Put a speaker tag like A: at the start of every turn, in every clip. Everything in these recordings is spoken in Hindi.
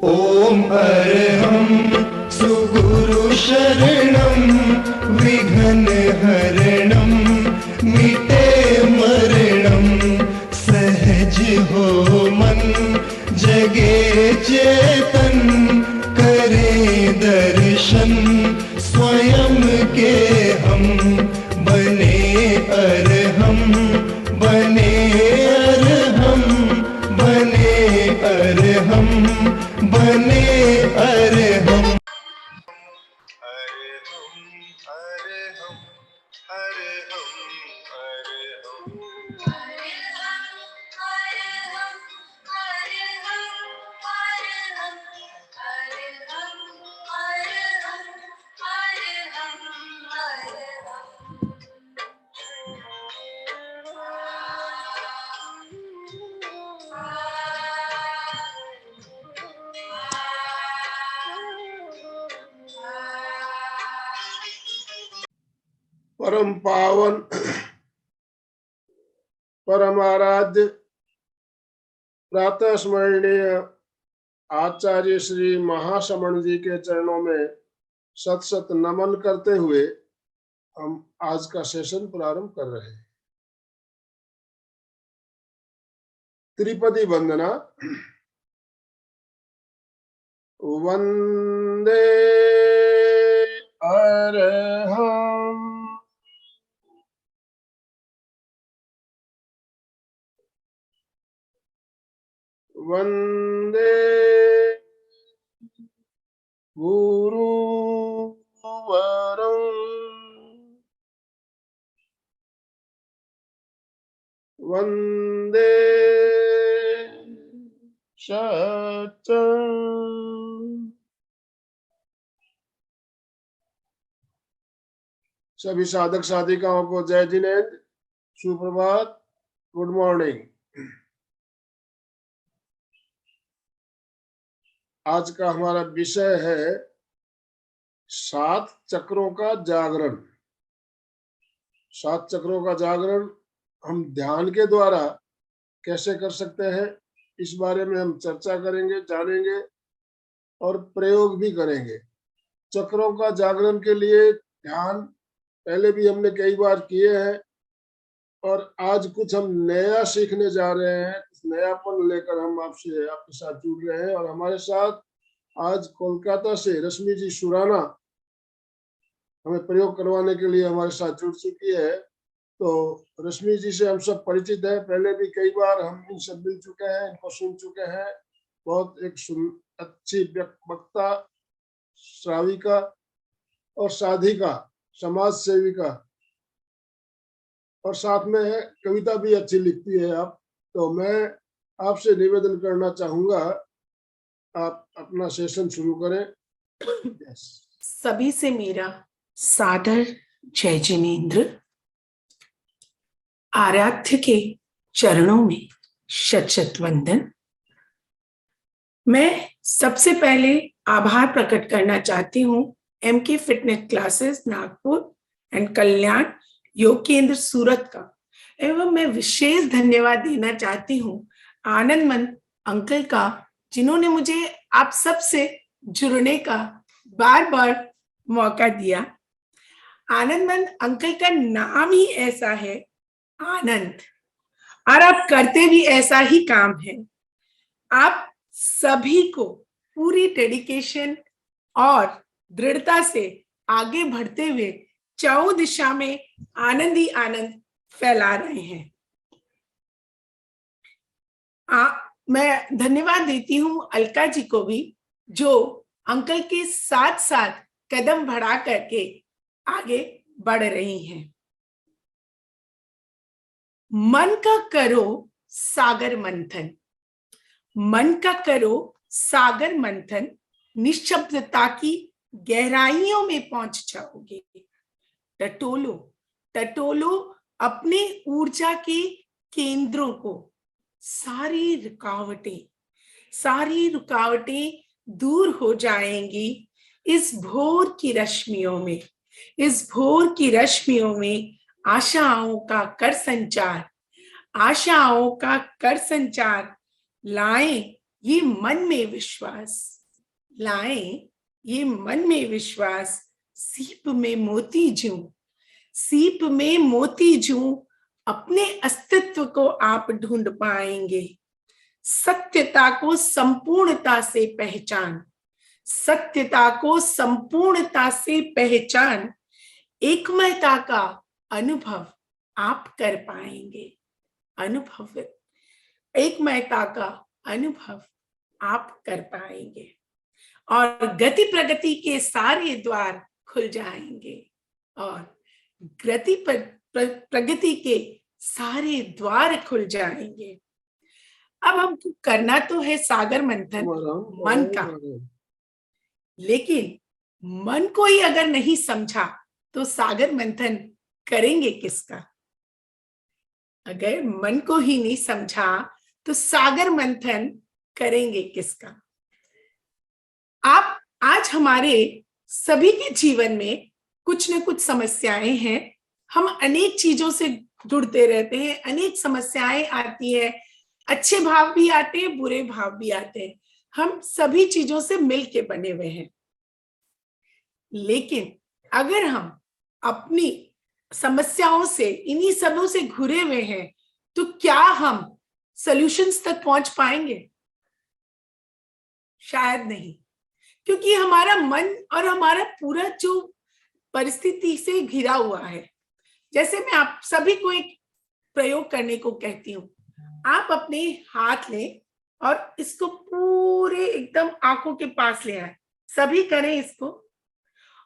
A: ओम अरहं सुगुरु शरणं विघ्न हरणं मिटे मरणं सहज हो मन जगे चेतन करे दर्शन स्वयं के हम बने अरहं बने अरहं बने अरहं बने अरहं।
B: परम पावन परम आराध्य प्रातः स्मरणीय आचार्य श्री महाश्रमण जी के चरणों में सत सत नमन करते हुए हम आज का सेशन प्रारंभ कर रहे हैं। त्रिपदी वंदना। वंदे अरहं वंदे गुरुवरं वंदे सत्यं। सभी साधक साधिकाओं को जय जिनेन्द्र, सुप्रभात, गुड मॉर्निंग। आज का हमारा विषय है 7 चक्रों का जागरण। 7 चक्रों का जागरण हम ध्यान के द्वारा कैसे कर सकते हैं, इस बारे में हम चर्चा करेंगे, जानेंगे और प्रयोग भी करेंगे। चक्रों का जागरण के लिए ध्यान पहले भी हमने कई बार किए हैं और आज कुछ हम नया सीखने जा रहे हैं। नयापन लेकर हम आपके साथ जुड़ रहे हैं और हमारे साथ आज कोलकाता से रश्मि जी सुराना हमें प्रयोग करवाने के लिए हमारे साथ जुड़ चुकी है। तो रश्मि जी से हम सब परिचित हैं, पहले भी कई बार हम इनसे मिल चुके हैं, इनको सुन चुके हैं। बहुत एक अच्छी वक्ता, श्राविका और साधिका, समाज सेविका और साथ में है कविता भी अच्छी लिखती है आप। तो मैं आपसे निवेदन करना चाहूंगा, आप अपना सेशन शुरू करें।
C: सभी से मेरा सादर जय जिनेन्द्र। आराध्य के चरणों में शत शत वंदन। मैं सबसे पहले आभार प्रकट करना चाहती हूँ MK fitness classes Nagpur and Kalyan Yoga Kendra सूरत का, एवं मैं विशेष धन्यवाद देना चाहती हूँ आनंदमन अंकल का, जिन्होंने मुझे आप सब से जुड़ने का बार बार मौका दिया। आनंदमन अंकल का नाम ही ऐसा है, आनंद, और आप करते भी ऐसा ही काम है। आप सभी को पूरी डेडिकेशन और दृढ़ता से आगे बढ़ते हुए चारों दिशा में आनंद ही आनंद फैला रहे हैं। मैं धन्यवाद देती हूँ अलका जी को भी, जो अंकल के साथ साथ कदम बढ़ा करके आगे बढ़ रही हैं। मन का करो सागर मंथन, मन का करो सागर मंथन, निश्शब्दता की गहराइयों में पहुंच जाओगे। टटोलो टटोलो अपने ऊर्जा के केंद्रों को। सारी रुकावटें दूर हो जाएंगी इस भोर की रश्मियों में। इस भोर की रश्मियों में आशाओं का कर संचार लाएं ये मन में विश्वास, लाएं ये मन में विश्वास, सीप में मोती जूं, सीप में मोती जूं, अपने अस्तित्व को आप ढूंढ पाएंगे। सत्यता को संपूर्णता से पहचान, सत्यता को संपूर्णता से पहचान, एकमयता का अनुभव आप कर पाएंगे। अनुभव, एकमयता का अनुभव आप कर पाएंगे और गति प्रगति के सारे द्वार खुल जाएंगे, और गति प्रगति के सारे द्वार खुल जाएंगे। अब हमको करना तो है सागर मंथन मन का, लेकिन मन को ही अगर नहीं समझा तो सागर मंथन करेंगे किसका? अगर मन को ही नहीं समझा तो सागर मंथन करेंगे किसका? आप आज हमारे सभी के जीवन में कुछ न कुछ समस्याएं हैं, हम अनेक चीजों से जुड़ते रहते हैं, अनेक समस्याएं आती है, अच्छे भाव भी आते हैं, बुरे भाव भी आते हैं, हम सभी चीजों से मिलके बने हुए हैं। लेकिन अगर हम अपनी समस्याओं से, इन्हीं सबों से घुरे हुए हैं, तो क्या हम सॉल्यूशंस तक पहुंच पाएंगे? शायद नहीं, क्योंकि हमारा मन और हमारा पूरा जो परिस्थिति से घिरा हुआ है। जैसे मैं आप सभी को एक प्रयोग करने को कहती हूँ, आप अपने हाथ लें और इसको पूरे एकदम आंखों के पास ले आए, सभी करें इसको,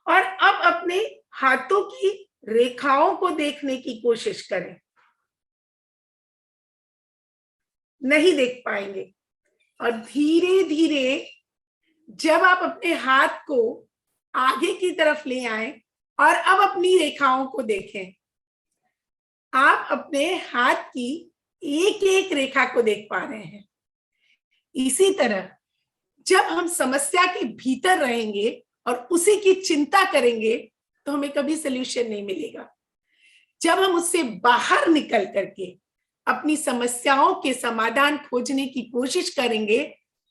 C: और अब अपने हाथों की रेखाओं को देखने की कोशिश करें। नहीं देख पाएंगे, और धीरे धीरे जब आप अपने हाथ को आगे की तरफ ले आए और अब अपनी रेखाओं को देखें, आप अपने हाथ की एक एक रेखा को देख पा रहे हैं। इसी तरह जब हम समस्या के भीतर रहेंगे और उसी की चिंता करेंगे तो हमें कभी सलूशन नहीं मिलेगा। जब हम उससे बाहर निकल करके अपनी समस्याओं के समाधान खोजने की कोशिश करेंगे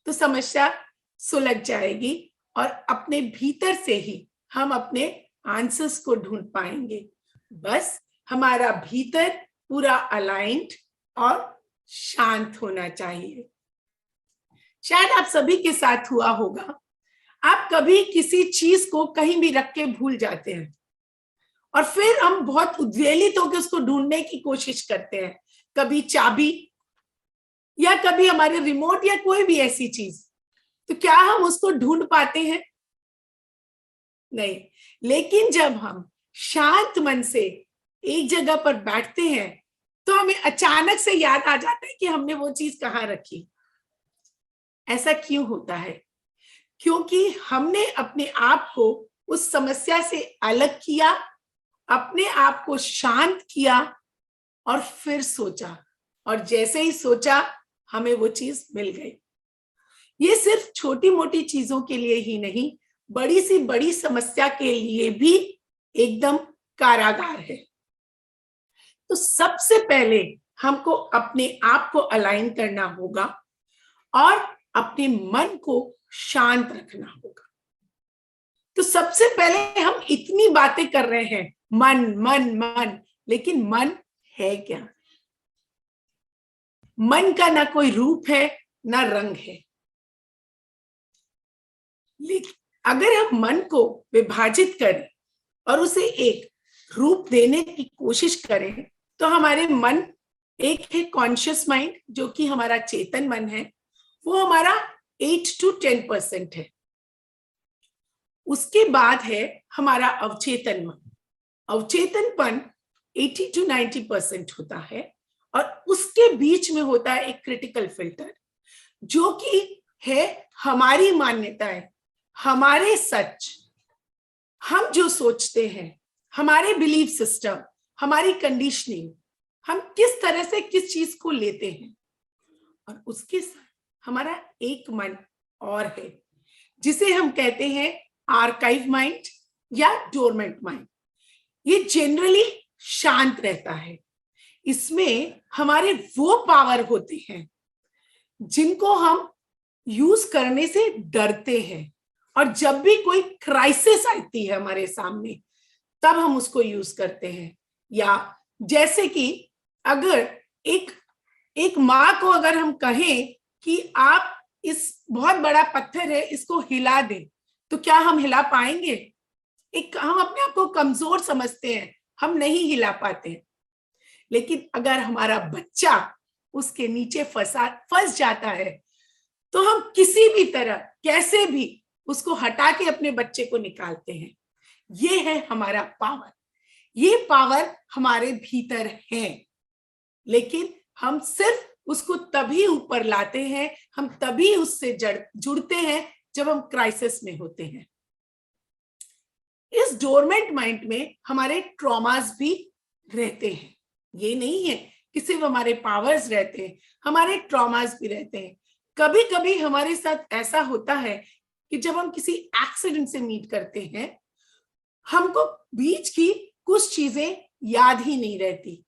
C: तो समस्या सुलझ जाएगी और अपने भीतर से ही हम अपने आंसर्स को ढूंढ पाएंगे। बस हमारा भीतर पूरा अलाइंड और शांत होना चाहिए। शायद आप सभी के साथ हुआ होगा, आप कभी किसी चीज को कहीं भी रख के भूल जाते हैं और फिर हम बहुत उद्वेलित होकर उसको ढूंढने की कोशिश करते हैं, कभी चाबी या कभी हमारे रिमोट या कोई भी ऐसी चीज। तो क्या हम उसको ढूंढ पाते हैं? नहीं। लेकिन जब हम शांत मन से एक जगह पर बैठते हैं तो हमें अचानक से याद आ जाता है कि हमने वो चीज कहाँ रखी। ऐसा क्यों होता है? क्योंकि हमने अपने आप को उस समस्या से अलग किया, अपने आप को शांत किया और फिर सोचा, और जैसे ही सोचा हमें वो चीज मिल गई। ये सिर्फ छोटी मोटी चीजों के लिए ही नहीं, बड़ी सी बड़ी समस्या के लिए भी एकदम कारागार है। तो सबसे पहले हमको अपने आप को अलाइन करना होगा और अपने मन को शांत रखना होगा। तो सबसे पहले हम इतनी बातें कर रहे हैं, मन मन मन, लेकिन मन है क्या? मन का ना कोई रूप है ना रंग है। लेकिन अगर हम मन को विभाजित करें और उसे एक रूप देने की कोशिश करें तो हमारे मन, एक है कॉन्शियस माइंड जो कि हमारा चेतन मन है, वो हमारा 8 to 10% है। उसके बाद है हमारा अवचेतन मन। अवचेतनपन 80 to 90% होता है, और उसके बीच में होता है एक क्रिटिकल फिल्टर जो कि है हमारी मान्यताएं, हमारे सच, हम जो सोचते हैं, हमारे बिलीफ सिस्टम, हमारी कंडीशनिंग, हम किस तरह से किस चीज को लेते हैं। और उसके साथ हमारा एक मन और है जिसे हम कहते हैं आर्काइव माइंड या डोरमेंट माइंड। ये जनरली शांत रहता है। इसमें हमारे वो पावर होते हैं जिनको हम यूज करने से डरते हैं, और जब भी कोई क्राइसिस आती है हमारे सामने तब हम उसको यूज करते हैं। या जैसे कि अगर एक माँ को अगर हम कहें कि आप इस बहुत बड़ा पत्थर है इसको हिला दे, तो क्या हम हिला पाएंगे? हम अपने आप को कमजोर समझते हैं, हम नहीं हिला पाते। लेकिन अगर हमारा बच्चा उसके नीचे फंस जाता है तो हम किसी भी तरह कैसे भी उसको हटा के अपने बच्चे को निकालते हैं। ये है हमारा पावर। ये पावर हमारे भीतर है, लेकिन हम सिर्फ उसको तभी ऊपर लाते हैं, हम तभी उससे जुड़ते हैं जब हम क्राइसिस में होते हैं। इस डोरमेंट माइंड में हमारे ट्रॉमास भी रहते हैं। ये नहीं है कि सिर्फ हमारे पावर्स रहते हैं, हमारे ट्रॉमास भी रहते हैं। कभी कभी हमारे साथ ऐसा होता है कि जब हम किसी एक्सीडेंट से मीट करते हैं, हमको बीच की कुछ चीजें याद ही नहीं रहती।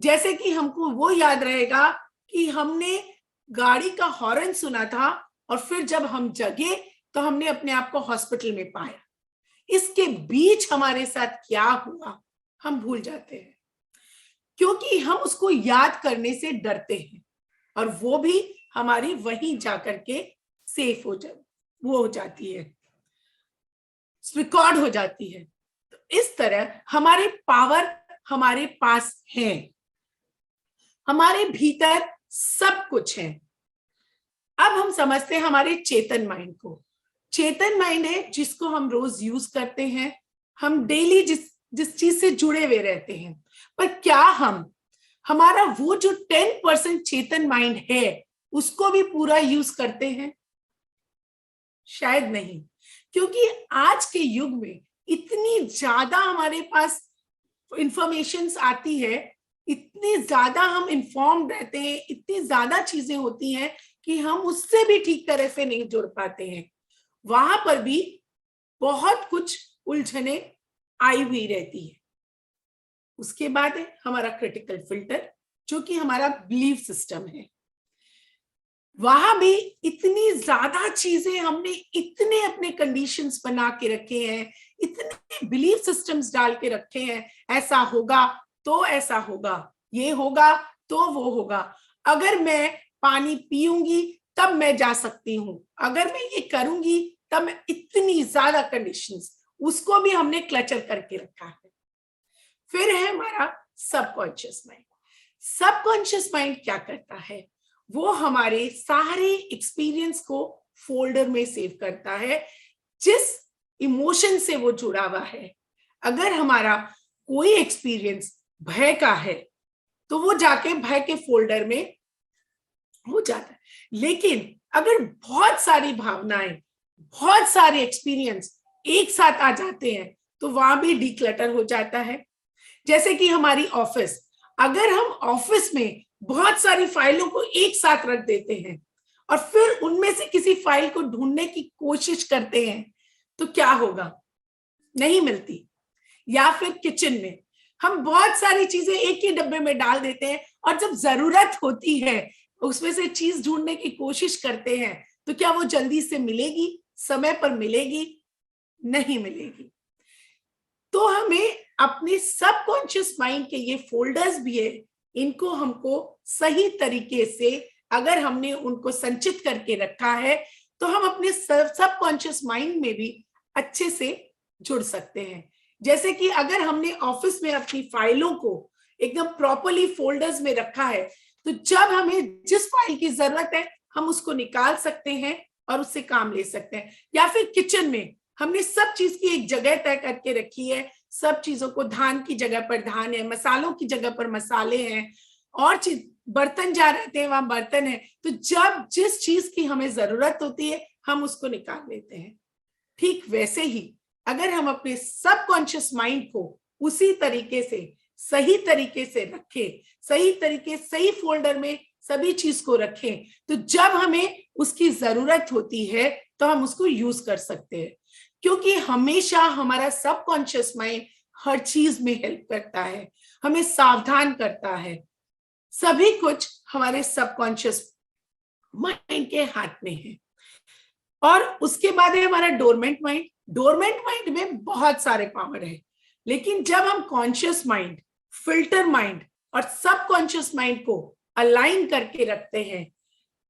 C: जैसे कि हमको वो याद रहेगा कि हमने गाड़ी का हॉर्न सुना था और फिर जब हम जगे तो हमने अपने आप को हॉस्पिटल में पाया। इसके बीच हमारे साथ क्या हुआ हम भूल जाते हैं, क्योंकि हम उसको याद करने से डरते हैं, और वो भी हमारी वहीं जाकर के सेफ हो जाती है, रिकॉर्ड हो जाती है। तो इस तरह हमारे पावर हमारे पास है, हमारे भीतर सब कुछ है। अब हम समझते हैं हमारे चेतन माइंड को। चेतन माइंड है जिसको हम रोज यूज करते हैं, हम डेली जिस चीज से जुड़े हुए रहते हैं। पर क्या हमारा वो जो 10% चेतन माइंड है उसको भी पूरा यूज करते हैं? शायद नहीं, क्योंकि आज के युग में इतनी ज्यादा हमारे पास इंफॉर्मेशंस आती है, इतनी ज्यादा हम इन्फॉर्म्ड रहते हैं, इतनी ज्यादा चीजें होती हैं कि हम उससे भी ठीक तरह से नहीं जुड़ पाते हैं। वहां पर भी बहुत कुछ उलझने आई हुई रहती है। उसके बाद है हमारा क्रिटिकल फिल्टर, जो कि हमारा बिलीफ सिस्टम है। वहां भी इतनी ज्यादा चीजें हमने इतने अपने कंडीशंस बना के रखे हैं, इतने बिलीफ सिस्टम्स डाल के रखे हैं, ऐसा होगा तो ऐसा होगा, ये होगा तो वो होगा, अगर मैं पानी पीऊंगी तब मैं जा सकती हूं, अगर मैं ये करूंगी तब मैं, इतनी ज्यादा कंडीशंस, उसको भी हमने क्लचर करके रखा है। फिर है हमारा सबकॉन्शियस माइंड। सबकॉन्शियस माइंड क्या करता है? वो हमारे सारे एक्सपीरियंस को फोल्डर में सेव करता है, जिस इमोशन से वो जुड़ा हुआ है। अगर हमारा कोई एक्सपीरियंस भय का है तो वो जाके भय के फोल्डर में हो जाता है। लेकिन अगर बहुत सारी भावनाएं, बहुत सारे एक्सपीरियंस एक साथ आ जाते हैं तो वहां भी डिक्लटर हो जाता है। जैसे कि हमारी ऑफिस, अगर हम ऑफिस में बहुत सारी फाइलों को एक साथ रख देते हैं और फिर उनमें से किसी फाइल को ढूंढने की कोशिश करते हैं तो क्या होगा? नहीं मिलती। या फिर किचन में हम बहुत सारी चीजें एक ही डब्बे में डाल देते हैं और जब जरूरत होती है उसमें से चीज ढूंढने की कोशिश करते हैं तो क्या वो जल्दी से मिलेगी, समय पर मिलेगी? नहीं मिलेगी। तो हमें अपने सबकॉन्शियस माइंड के ये फोल्डर्स भी है, इनको हमको सही तरीके से अगर हमने उनको संचित करके रखा है तो हम अपने सबकॉन्शियस माइंड में भी अच्छे से जुड़ सकते हैं। जैसे कि अगर हमने ऑफिस में अपनी फाइलों को एकदम प्रॉपर्ली फोल्डर्स में रखा है तो जब हमें जिस फाइल की जरूरत है हम उसको निकाल सकते हैं और उससे काम ले सकते हैं। या फिर किचन में हमने सब चीज की एक जगह तय करके रखी है, सब चीजों को, धान की जगह पर धान है, मसालों की जगह पर मसाले हैं, और चीज बर्तन जा रहते हैं वहां बर्तन है, तो जब जिस चीज की हमें जरूरत होती है हम उसको निकाल लेते हैं। ठीक वैसे ही अगर हम अपने सबकॉन्शियस माइंड को उसी तरीके से सही तरीके से रखें, सही तरीके सही फोल्डर में सभी चीज को रखें, तो जब हमें उसकी जरूरत होती है तो हम उसको यूज कर सकते हैं। क्योंकि हमेशा हमारा सबकॉन्शियस माइंड हर चीज में हेल्प करता है, हमें सावधान करता है। सभी कुछ हमारे सबकॉन्शियस माइंड के हाथ में है। और उसके बाद है हमारा डोरमेंट माइंड। डोरमेंट माइंड में बहुत सारे पावर है, लेकिन जब हम कॉन्शियस माइंड, फिल्टर माइंड और सबकॉन्शियस माइंड को अलाइन करके रखते हैं,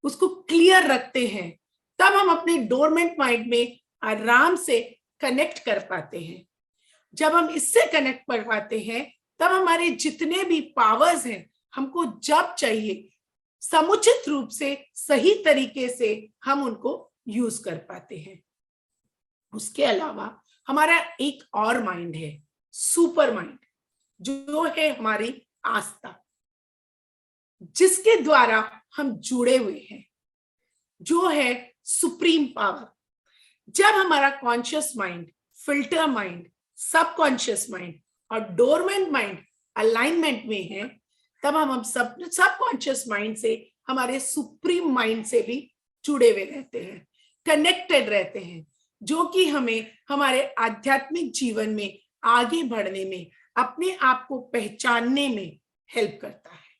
C: उसको क्लियर रखते हैं, तब हम अपने डोरमेंट माइंड में आराम से कनेक्ट कर पाते हैं। जब हम इससे कनेक्ट कर पाते हैं, तब हमारे जितने भी पावर्स हैं, हमको जब चाहिए समुचित रूप से, सही तरीके से हम उनको यूज कर पाते हैं। उसके अलावा हमारा एक और माइंड है, सुपर माइंड, जो है हमारी आस्था, जिसके द्वारा हम जुड़े हुए हैं, जो है सुप्रीम पावर। जब हमारा conscious mind, filter mind, subconscious mind और डोरमेंट माइंड अलाइनमेंट में है, तब हम सबकॉन्शियस माइंड से, हमारे सुप्रीम माइंड से भी जुड़े हुए रहते हैं, कनेक्टेड रहते हैं, जो कि हमें हमारे आध्यात्मिक जीवन में आगे बढ़ने में, अपने आप को पहचानने में हेल्प करता है,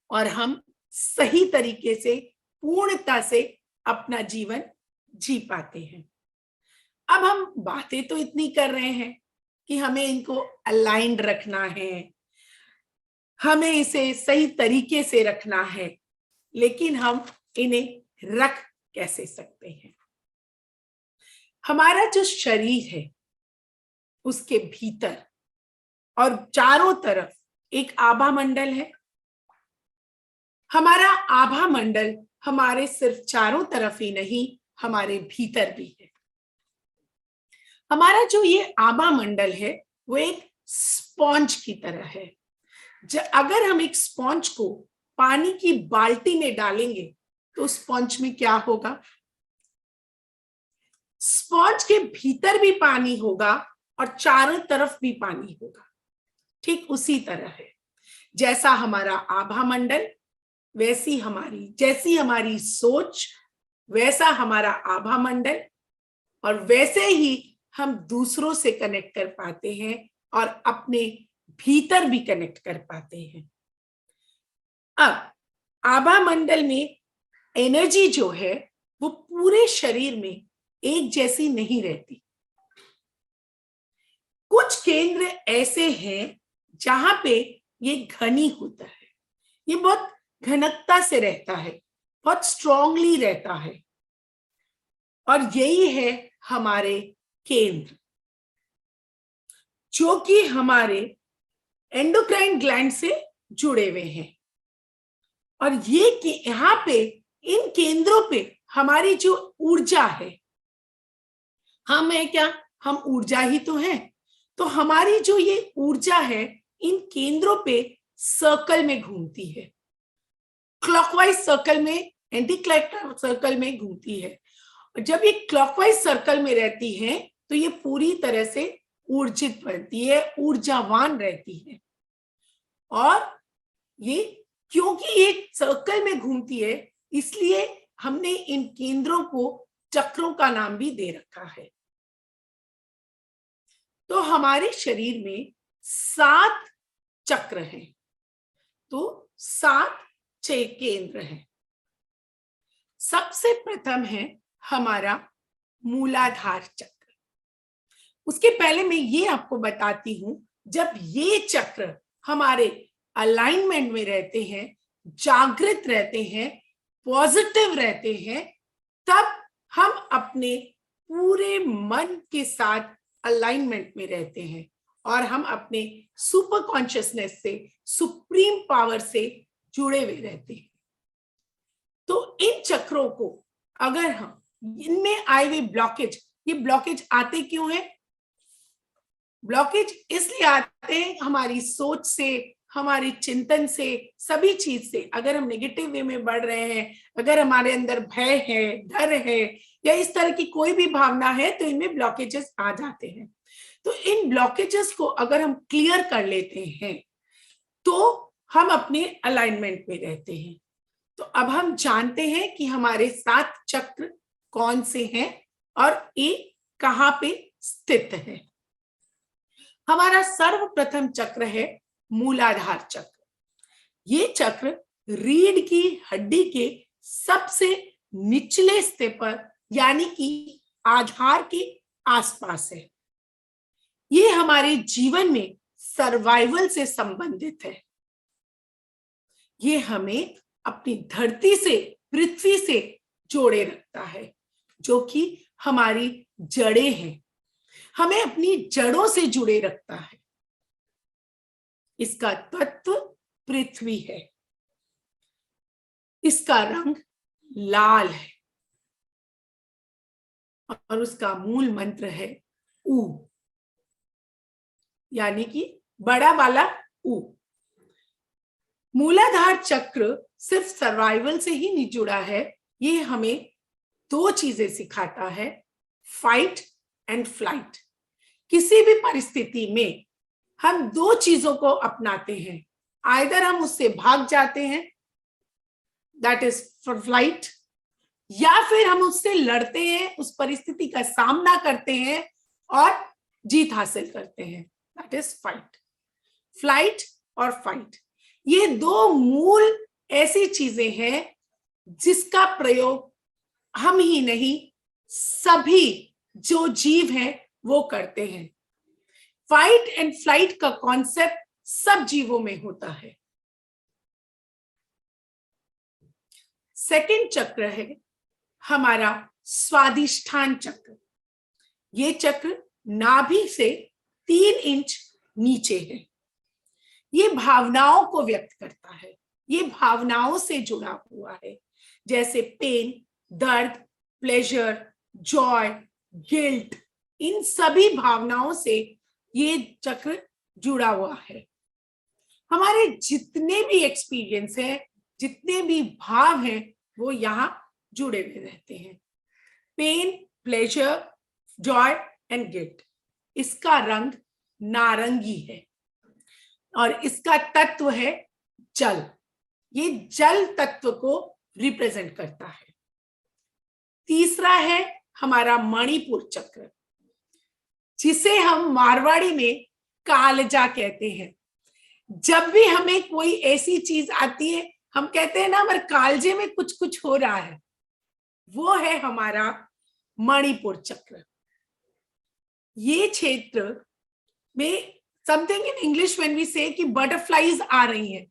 C: और हम सही तरीके से, पूर्णता से अपना जीवन जी पाते हैं। अब हम बातें तो इतनी कर रहे हैं कि हमें इनको अलाइंड रखना है, हमें इसे सही तरीके से रखना है, लेकिन हम इन्हें रख कैसे सकते हैं? हमारा जो शरीर है, उसके भीतर और चारों तरफ एक आभा मंडल है। हमारा आभा मंडल हमारे सिर्फ चारों तरफ ही नहीं, हमारे भीतर भी है। हमारा जो ये आभा मंडल है, वो एक स्पॉन्ज की तरह है। अगर हम एक स्पॉन्ज को पानी की बाल्टी में डालेंगे, तो स्पॉन्ज में क्या होगा? स्पॉन्ज के भीतर भी पानी होगा और चारों तरफ भी पानी होगा। ठीक उसी तरह है, जैसा हमारा आभा मंडल, वैसी जैसी हमारी सोच, वैसा हमारा आभा मंडल, और वैसे ही हम दूसरों से कनेक्ट कर पाते हैं और अपने भीतर भी कनेक्ट कर पाते हैं। अब आभा मंडल में एनर्जी जो है, वो पूरे शरीर में एक जैसी नहीं रहती। कुछ केंद्र ऐसे हैं जहां पे ये घनी होता है, ये बहुत घनत्ता से रहता है, बहुत स्ट्रांगली रहता है, और यही है हमारे केंद्र, जो कि हमारे एंडोक्राइन ग्लैंड से जुड़े हुए हैं। और ये कि यहाँ पे इन केंद्रों पे हमारी जो ऊर्जा है, हम है क्या? हम ऊर्जा ही तो हैं। तो हमारी जो ये ऊर्जा है, इन केंद्रों पे सर्कल में घूमती है, क्लॉकवाइज सर्कल में, एंटी क्लॉकवाइज सर्कल में घूमती है। और जब ये क्लॉकवाइज सर्कल में रहती है, तो ये पूरी तरह से ऊर्जित बनती है, ऊर्जावान रहती है। और ये क्योंकि ये सर्कल में घूमती है, इसलिए हमने इन केंद्रों को चक्रों का नाम भी दे रखा है। तो हमारे शरीर में 7 चक्र हैं, तो 7 केंद्र हैं। सबसे प्रथम है हमारा मूलाधार चक्र। उसके पहले मैं ये आपको बताती हूं, जब ये चक्र हमारे अलाइनमेंट में रहते हैं, जागृत रहते हैं, पॉजिटिव रहते हैं, तब हम अपने पूरे मन के साथ अलाइनमेंट में रहते हैं और हम अपने सुपर कॉन्शियसनेस से, सुप्रीम पावर से जुड़े हुए रहते हैं। तो इन चक्रों को अगर हम इनमें आए हुए ब्लॉकेज, ये ब्लॉकेज आते क्यों हैं? ब्लॉकेज इसलिए आते हैं हमारी सोच से, हमारी चिंतन से, सभी चीज से। अगर हम नेगेटिव वे में बढ़ रहे हैं, अगर हमारे अंदर भय है, डर है, या इस तरह की कोई भी भावना है, तो इनमें ब्लॉकेजेस आ जाते हैं। तो इन ब्लॉकेजेस को अगर हम क्लियर कर लेते हैं, तो हम अपने अलाइनमेंट में रहते हैं। तो अब हम जानते हैं कि हमारे 7 चक्र कौन से हैं और ये कहां पे स्थित है। हमारा सर्वप्रथम चक्र है मूलाधार चक्र। ये चक्र रीढ़ की हड्डी के सबसे निचले स्तर पर यानी कि आधार के आसपास है। ये हमारे जीवन में सर्वाइवल से संबंधित है। ये हमें अपनी धरती से, पृथ्वी से जोड़े रखता है, जो कि हमारी जड़ें हैं, हमें अपनी जड़ों से जुड़े रखता है। इसका तत्व पृथ्वी है। इसका रंग लाल है और उसका मूल मंत्र है ऊ, यानी कि बड़ा वाला ऊ। मूलाधार चक्र सिर्फ सर्वाइवल से ही नहीं जुड़ा है, ये हमें दो चीजें सिखाता है, फाइट एंड फ्लाइट। किसी भी परिस्थिति में हम दो चीजों को अपनाते हैं, आइदर हम उससे भाग जाते हैं, दैट इज फॉर फ्लाइट, या फिर हम उससे लड़ते हैं, उस परिस्थिति का सामना करते हैं और जीत हासिल करते हैं, दैट इज फाइट। फ्लाइट और फाइट, ये दो मूल ऐसी चीजें हैं जिसका प्रयोग हम ही नहीं, सभी जो जीव हैं वो करते हैं। फाइट एंड फ्लाइट का कॉन्सेप्ट सब जीवों में होता है। सेकंड चक्र है हमारा स्वादिष्ठान चक्र। ये चक्र नाभि से 3 इंच नीचे है। ये भावनाओं को व्यक्त करता है, ये भावनाओं से जुड़ा हुआ है, जैसे पेन, दर्द, प्लेजर, जॉय, गिल्ट, इन सभी भावनाओं से ये चक्र जुड़ा हुआ है। हमारे जितने भी एक्सपीरियंस है, जितने भी भाव हैं, वो यहाँ जुड़े हुए रहते हैं। Pain, pleasure, joy and guilt. इसका रंग नारंगी है और इसका तत्व है जल। ये जल तत्व को रिप्रेजेंट करता है। तीसरा है हमारा मणिपुर चक्र, जिसे हम मारवाड़ी में कालजा कहते हैं। जब भी हमें कोई ऐसी चीज आती है, हम कहते हैं ना हमारे कालजे में कुछ कुछ हो रहा है, वो है हमारा मणिपुर चक्र। ये क्षेत्र में something in English when we say कि बटरफ्लाईज आ रही हैं,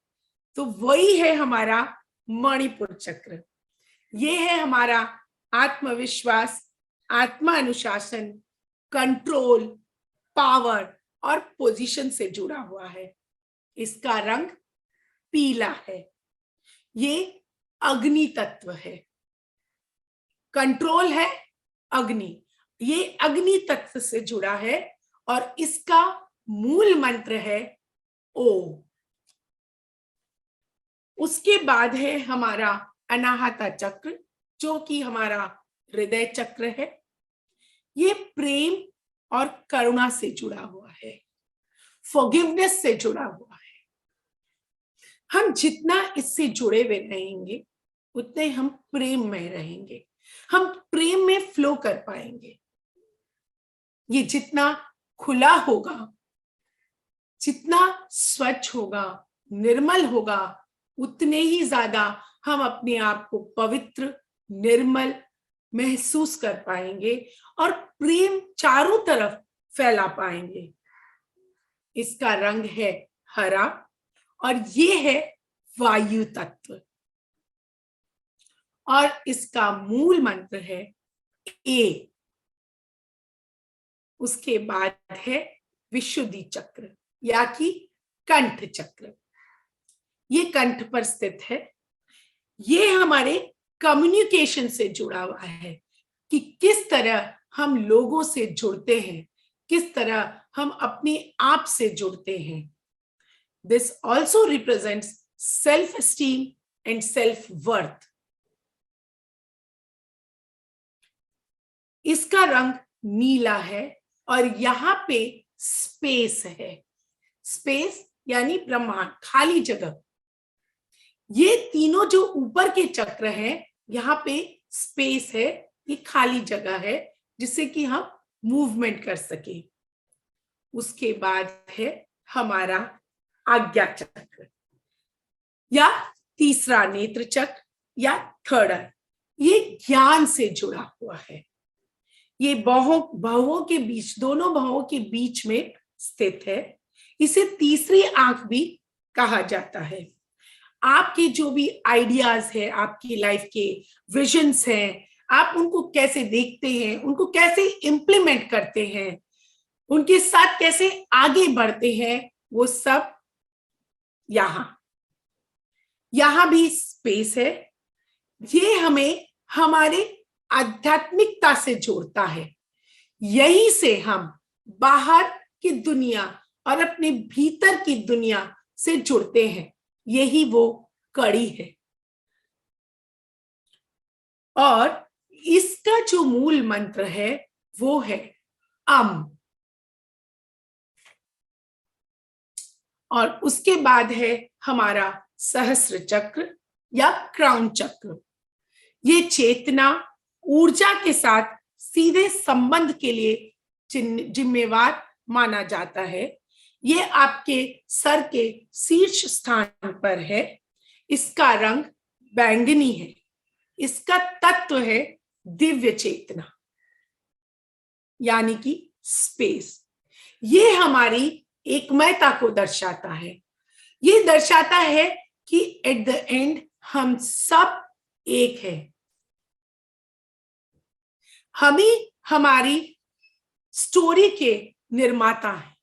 C: तो वही है हमारा मणिपुर चक्र। ये है हमारा आत्मविश्वास, आत्मा अनुशासन, कंट्रोल, पावर और पोजीशन से जुड़ा हुआ है। इसका रंग पीला है। ये अग्नि तत्व है। कंट्रोल है अग्नि, ये अग्नि तत्व से जुड़ा है और इसका मूल मंत्र है ओ। उसके बाद है हमारा अनाहता चक्र, जो कि हमारा हृदय चक्र है। ये प्रेम और करुणा से जुड़ा हुआ है, फॉरगिवनेस से जुड़ा हुआ है। हम जितना इससे जुड़े हुए रहेंगे, उतने हम प्रेम में रहेंगे, हम प्रेम में फ्लो कर पाएंगे। ये जितना खुला होगा, जितना स्वच्छ होगा, निर्मल होगा, उतने ही ज्यादा हम अपने आप को पवित्र, निर्मल महसूस कर पाएंगे और प्रेम चारों तरफ फैला पाएंगे। इसका रंग है हरा और ये है वायु तत्व और इसका मूल मंत्र है ए। उसके बाद है विशुद्धि चक्र या कि कंठ चक्र। ये कंठ पर स्थित है। ये हमारे कम्युनिकेशन से जुड़ा हुआ है कि किस तरह हम लोगों से जुड़ते हैं, किस तरह हम अपने आप से जुड़ते हैं। This also represents self esteem and self worth. इसका रंग नीला है और यहाँ पे स्पेस है। स्पेस यानी ब्रह्मांड, खाली जगह। ये तीनों जो ऊपर के चक्र हैं, यहाँ पे स्पेस है, ये खाली जगह है जिससे कि हम मूवमेंट कर सके। उसके बाद है हमारा आज्ञा चक्र या तीसरा नेत्र चक्र, या थर्ड आई, ये ज्ञान से जुड़ा हुआ है। ये भवों के बीच, दोनों भवों के बीच में स्थित है। इसे तीसरी आंख भी कहा जाता है। आपके जो भी आइडियाज है, आपकी लाइफ के विजन्स हैं, आप उनको कैसे देखते हैं, उनको कैसे इम्प्लीमेंट करते हैं, उनके साथ कैसे आगे बढ़ते हैं, वो सब यहां भी स्पेस है। ये हमें हमारे आध्यात्मिकता से जोड़ता है। यहीं से हम बाहर की दुनिया और अपने भीतर की दुनिया से जुड़ते हैं। यही वो कड़ी है। और इसका जो मूल मंत्र है वो है और उसके बाद है हमारा सहस्त्र चक्र या क्राउन चक्र। ये चेतना ऊर्जा के साथ सीधे संबंध के लिए जिम्मेवार माना जाता है। ये आपके सर के शीर्ष स्थान पर है। इसका रंग बैंगनी है। इसका तत्व है दिव्य चेतना, यानी कि स्पेस। ये हमारी एकमयता को दर्शाता है। ये दर्शाता है कि एट द एंड हम सब एक है। हम ही हमारी स्टोरी के निर्माता हैं।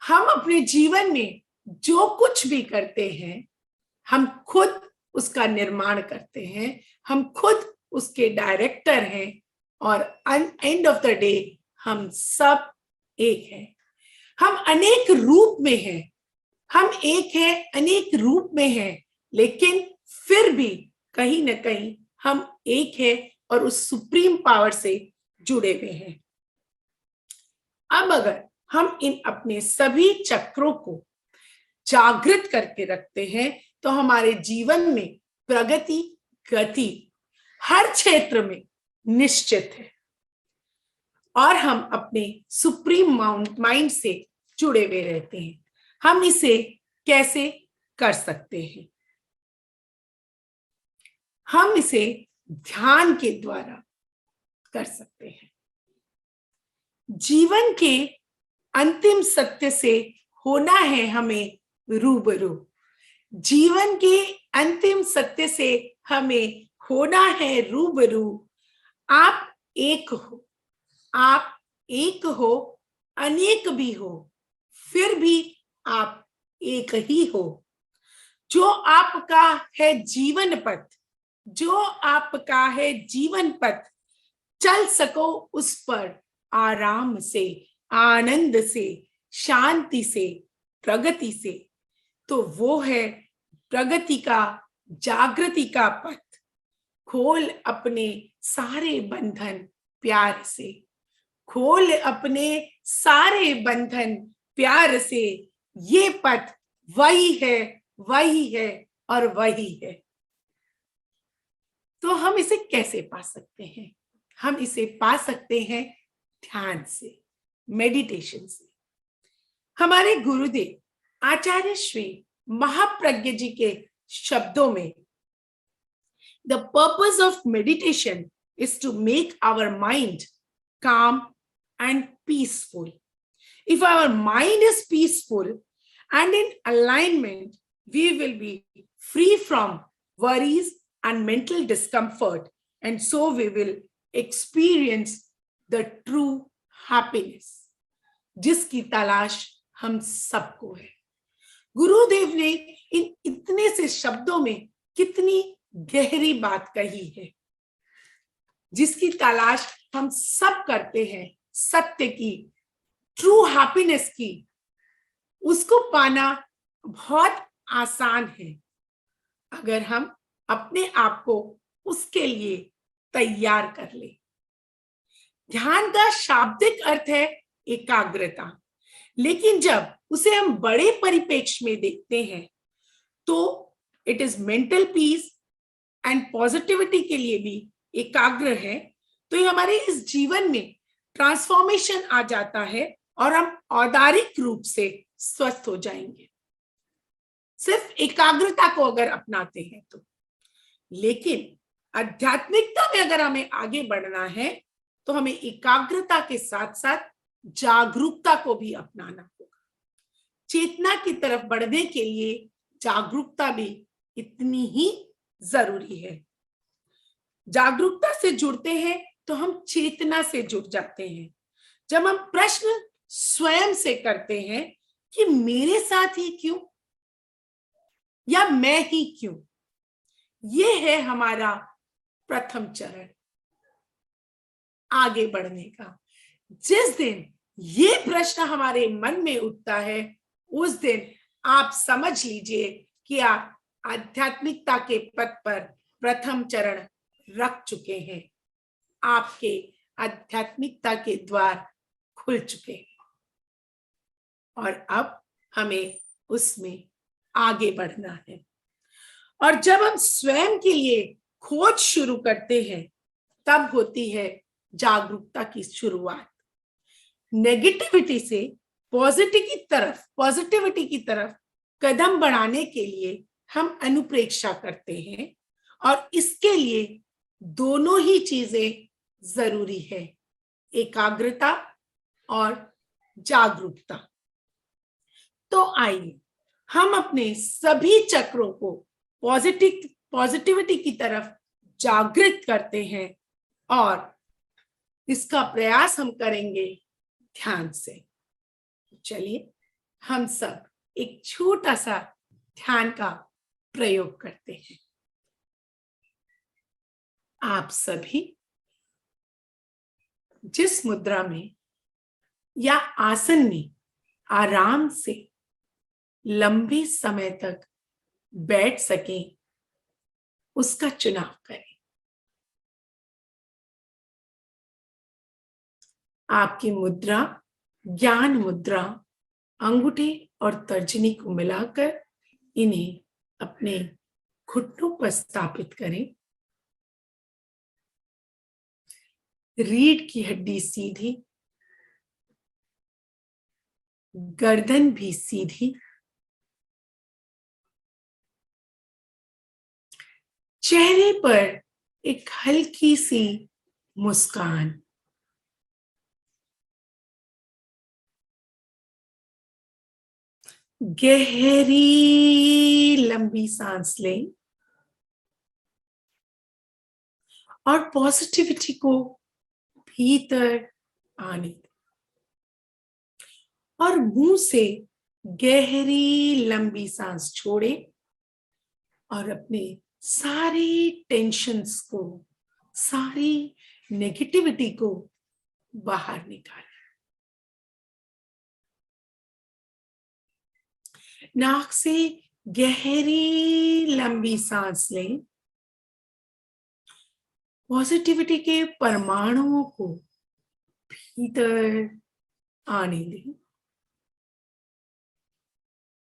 C: हम अपने जीवन में जो कुछ भी करते हैं, हम खुद उसका निर्माण करते हैं। हम खुद उसके डायरेक्टर हैं। और एंड ऑफ द डे हम सब एक हैं। हम अनेक रूप में हैं। हम एक हैं, अनेक रूप में हैं, लेकिन फिर भी कहीं ना कहीं हम एक हैं और उस सुप्रीम पावर से जुड़े हुए हैं। अब अगर हम इन अपने सभी चक्रों को जागृत करके रखते हैं तो हमारे जीवन में प्रगति, गति हर क्षेत्र में निश्चित है और हम अपने सुप्रीम माइंड से जुड़े हुए रहते हैं। हम इसे कैसे कर सकते हैं? हम इसे ध्यान के द्वारा कर सकते हैं। जीवन के अंतिम सत्य से होना है हमें रूबरू। जीवन के अंतिम सत्य से हमें होना है रूबरू। आप एक हो, आप एक हो, अनेक भी हो, फिर भी आप एक ही हो। जो आपका है जीवन पथ, जो आपका है जीवन पथ, चल सको उस पर आराम से, आनंद से, शांति से, प्रगति से, तो वो है प्रगति का, जागृति का पथ। खोल अपने सारे बंधन प्यार से, खोल अपने सारे बंधन प्यार से। ये पथ वही है, वही है और वही है। तो हम इसे कैसे पा सकते हैं? हम इसे पा सकते हैं ध्यान से, मेडिटेशन से। हमारे गुरुदेव आचार्य श्री महाप्रज्ञ जी के शब्दों में, the purpose of meditation is to make our mind calm and peaceful. If our mind is peaceful and in alignment, we will be free from worries and mental discomfort, and so we will experience the true happiness, जिसकी तलाश हम सबको है। गुरुदेव ने इन इतने से शब्दों में कितनी गहरी बात कही है, जिसकी तलाश हम सब करते हैं, सत्य की, ट्रू हैप्पीनेस की। उसको पाना बहुत आसान है अगर हम अपने आप को उसके लिए तैयार कर ले। ध्यान का शाब्दिक अर्थ है एकाग्रता, लेकिन जब उसे हम बड़े परिप्रेक्ष्य में देखते हैं तो it is mental peace and positivity के लिए भी एकाग्र है। तो ये हमारे इस जीवन में ट्रांसफॉर्मेशन आ जाता है और हम औदारिक रूप से स्वस्थ हो जाएंगे। सिर्फ एकाग्रता को अगर अपनाते हैं तो। लेकिन आध्यात्मिकता में अगर हमें आगे बढ़ना है तो हमें एकाग्रता के साथ साथ जागरूकता को भी अपनाना होगा। चेतना की तरफ बढ़ने के लिए जागरूकता भी इतनी ही जरूरी है। जागरूकता से जुड़ते हैं तो हम चेतना से जुड़ जाते हैं। जब हम प्रश्न स्वयं से करते हैं कि मेरे साथ ही क्यों, या मैं ही क्यों, ये है हमारा प्रथम चरण आगे बढ़ने का। जिस दिन ये प्रश्न हमारे मन में उठता है उस दिन आप समझ लीजिए कि आप आध्यात्मिकता के पथ पर प्रथम चरण रख चुके हैं। आपके आध्यात्मिकता के द्वार खुल चुके हैं और अब हमें उसमें आगे बढ़ना है। और जब हम स्वयं के लिए खोज शुरू करते हैं तब होती है जागरूकता की शुरुआत। नेगेटिविटी से पॉजिटिविटी की तरफ कदम बढ़ाने के लिए हम अनुप्रेक्षा करते हैं और इसके लिए दोनों ही चीजें जरूरी है, एकाग्रता और जागरूकता। तो आइए हम अपने सभी चक्रों को पॉजिटिविटी की तरफ जागृत करते हैं और इसका प्रयास हम करेंगे ध्यान से। चलिए हम सब एक छोटा सा ध्यान का प्रयोग करते हैं। आप सभी जिस मुद्रा में या आसन में आराम से लंबे समय तक बैठ सकें उसका चुनाव करें। आपकी मुद्रा, ज्ञान मुद्रा, अंगूठे और तर्जनी को मिलाकर इन्हें अपने घुटनों पर स्थापित करें। रीढ़ की हड्डी सीधी, गर्दन भी सीधी, चेहरे पर एक हल्की सी मुस्कान। गहरी लंबी सांस लें और पॉजिटिविटी को भीतर आने दें और मुंह से गहरी लंबी सांस छोड़ें और अपने सारी टेंशन्स को, सारी नेगेटिविटी को बाहर निकालें। नाक से गहरी लंबी सांस लें, पॉजिटिविटी के परमाणुओं को भीतर आने दें।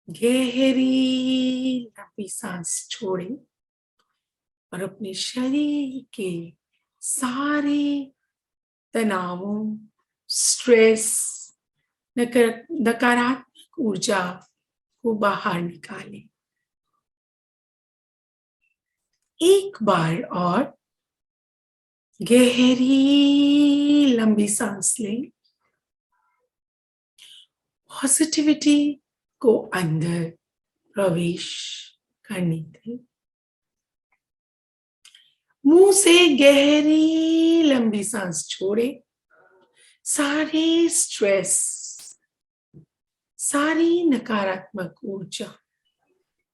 C: गहरी लंबी सांस छोड़ें और अपने शरीर के सारे तनावों, स्ट्रेस, नकारात्मक ऊर्जा को बाहर निकालें। एक बार और गहरी लंबी सांस लें, पॉजिटिविटी को अंदर प्रवेश करने दें। मुंह से गहरी लंबी सांस छोड़ें, सारी स्ट्रेस, सारी नकारात्मक ऊर्जा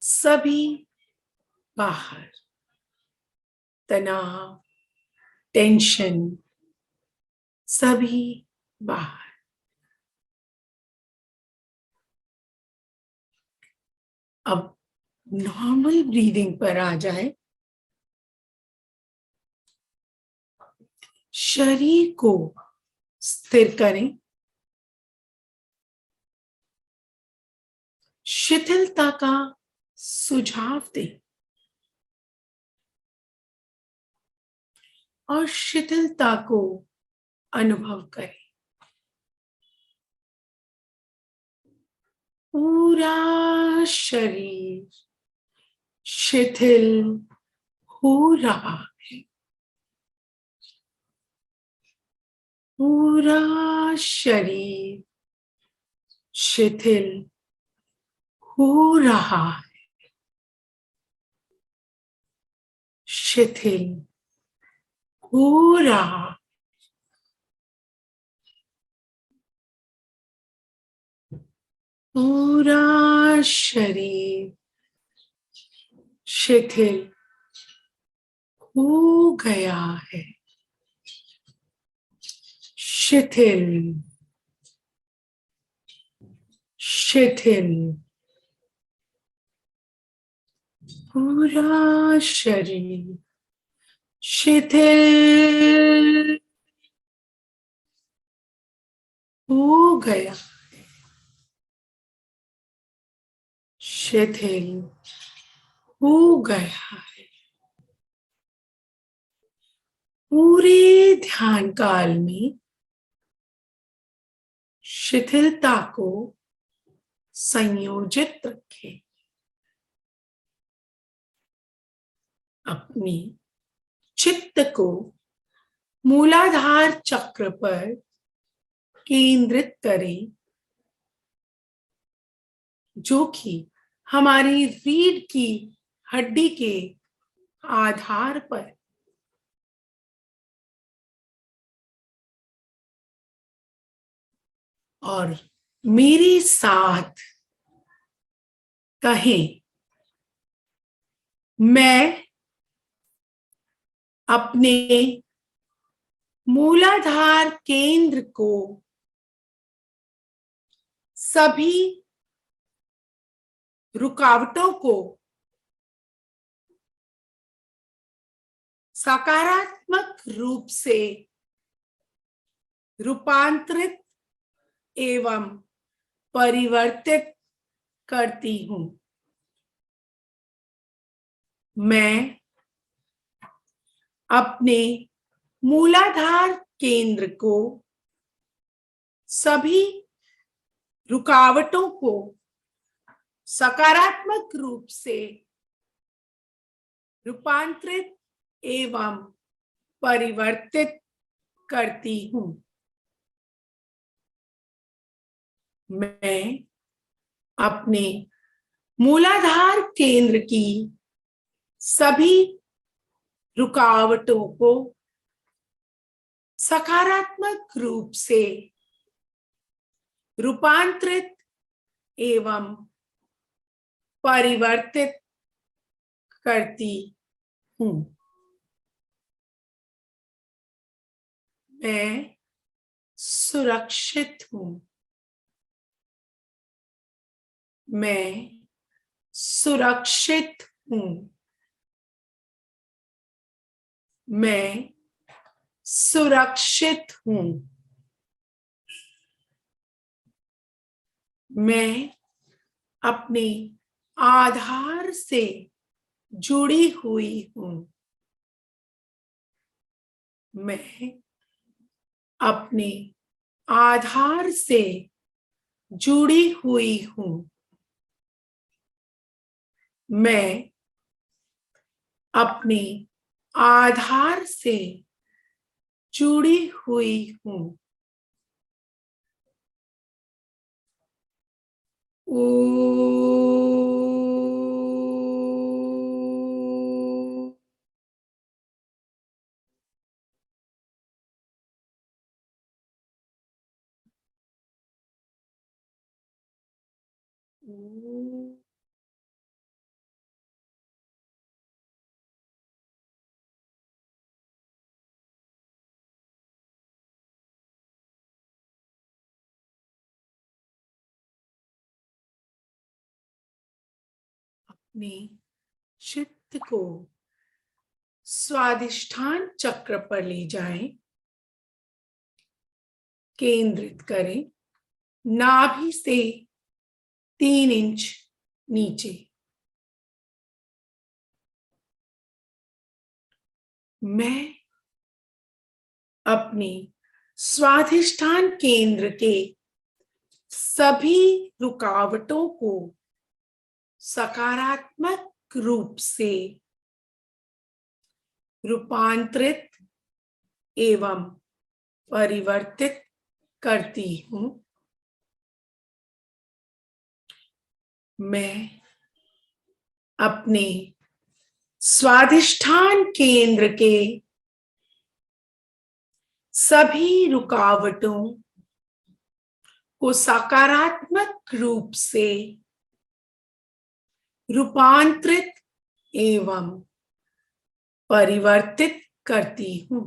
C: सभी बाहर, तनाव, टेंशन सभी बाहर। अब नॉर्मल ब्रीदिंग पर आ जाए। शरीर को स्थिर करें, शिथिलता का सुझाव दें और शिथिलता को अनुभव करें। पूरा शरीर शिथिल हो रहा है। पूरा शरीर शिथिल हो रहा है। शिथिल हो रहा। पूरा शरीर शिथिल हो गया है। शिथिल शिथिल। पूरा शरीर शिथिल हो गया। शिथिल हो गया है। पूरे ध्यान काल में शिथिलता को संयोजित रखें। अपनी चित्त को मूलाधार चक्र पर केंद्रित करें, जो कि हमारी रीढ़ की हड्डी के आधार पर और मेरे साथ कहें, मैं अपने मूलाधार केंद्र को सभी रुकावटों को सकारात्मक रूप से रूपांतरित एवं परिवर्तित करती हूं। मैं अपने मूलाधार केंद्र को सभी रुकावटों को सकारात्मक रूप से रूपांतरित एवं परिवर्तित करती हूं। मैं अपने मूलाधार केंद्र की सभी रुकावटों को सकारात्मक रूप से रूपांतरित एवं परिवर्तित करती हूं। मैं सुरक्षित हूं। मैं सुरक्षित हूं। मैं सुरक्षित हूं। मैं अपने आधार से जुड़ी हुई हूं। मैं अपने आधार से जुड़ी हुई हूं। मैं अपने आधार से जुड़ी हुई हूं। अपने चित्त को स्वादिष्ठान चक्र पर ले जाएं, केंद्रित करें, नाभि से 3 इंच नीचे। मैं अपने स्वाधिष्ठान केंद्र के सभी रुकावटों को सकारात्मक रूप से रूपांतरित एवं परिवर्तित करती हूं। मैं अपने स्वाधिष्ठान केंद्र के सभी रुकावटों को सकारात्मक रूप से रूपांतरित एवं परिवर्तित करती हूं।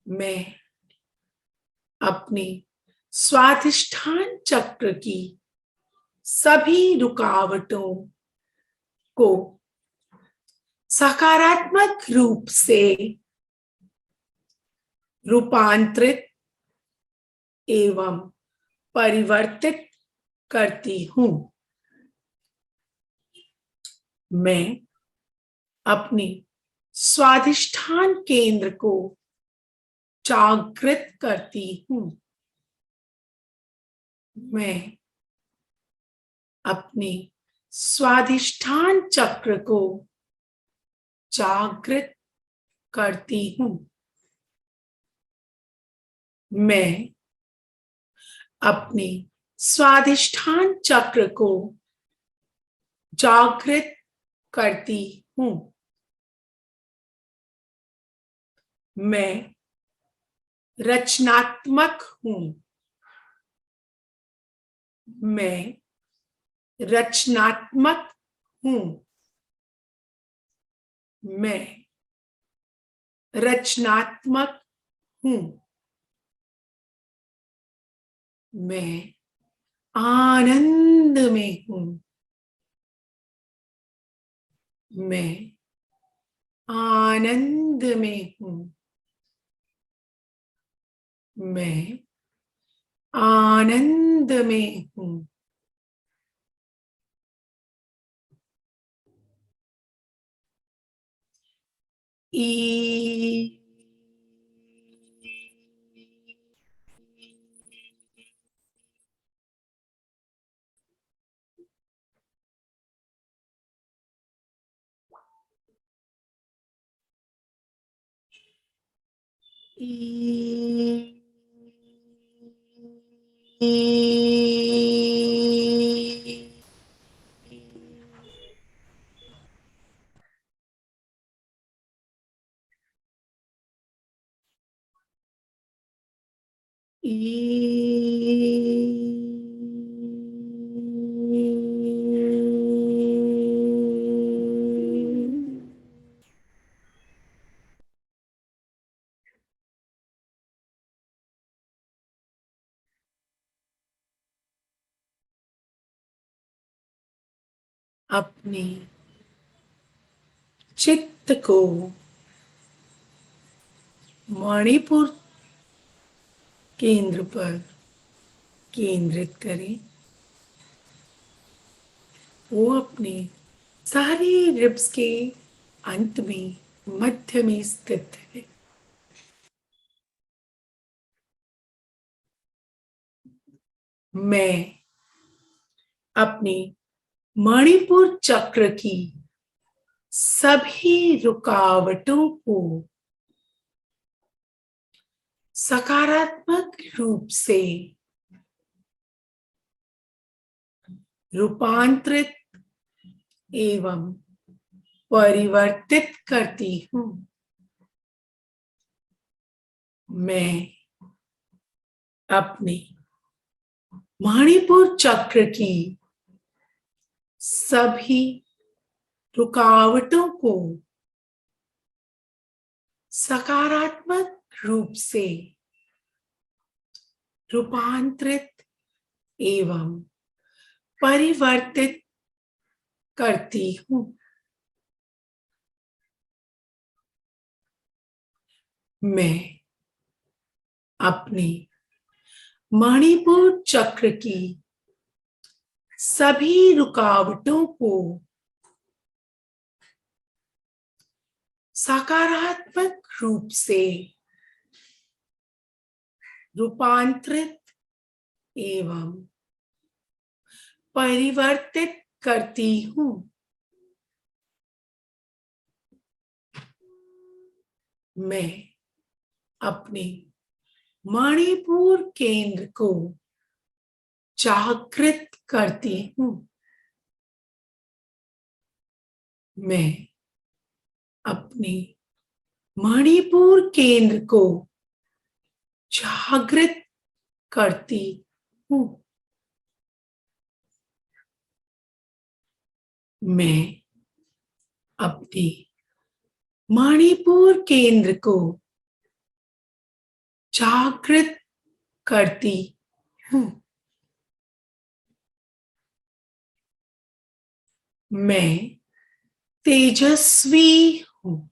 C: मैं अपने स्वाधिष्ठान चक्र की सभी रुकावटों को सकारात्मक रूप से रूपांतरित एवं परिवर्तित करती हूं। मैं अपने स्वाधिष्ठान केंद्र को जागृत करती हूं। मैं अपने स्वाधिष्ठान चक्र को जागृत करती हूं। मैं अपने स्वाधिष्ठान चक्र को जागृत करती हूं। मैं रचनात्मक हूं। मैं रचनात्मक हूं। मैं रचनात्मक हूं। मैं आनंद में हूं। मैं आनंद में हूं। मैं आनंद में हूं। ई अपने चित्त को मणिपुर केंद्र पर केंद्रित करें। वो अपने सारे रिब्स के अंत में मध्य में स्थित है। मैं अपने मणिपुर चक्र की सभी रुकावटों को सकारात्मक रूप से रूपांतरित एवं परिवर्तित करती हूं। मैं अपने मणिपुर चक्र की सभी रुकावटों को सकारात्मक रूप से रूपांतरित एवं परिवर्तित करती हूं। मैं अपने मणिपुर चक्र की सभी रुकावटों को सकारात्मक रूप से रूपांतरित एवं परिवर्तित करती हूँ। मैं अपने मणिपुर केंद्र को जागृत करती हूँ। मैं अपने मणिपुर केंद्र को जागृत करती हूँ। मैं अपने मणिपुर केंद्र को जागृत करती हूँ। मैं तेजस्वी हूँ।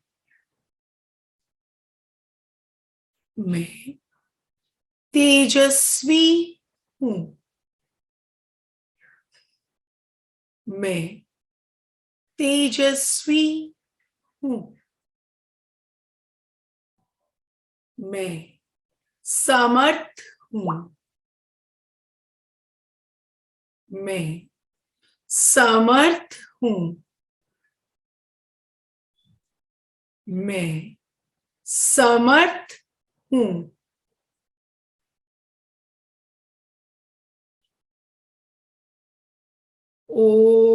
C: मैं तेजस्वी हूँ। मैं तेजस्वी हूँ। मैं समर्थ हूँ। मैं समर्थ हूँ। मैं समर्थ हूँ। ओ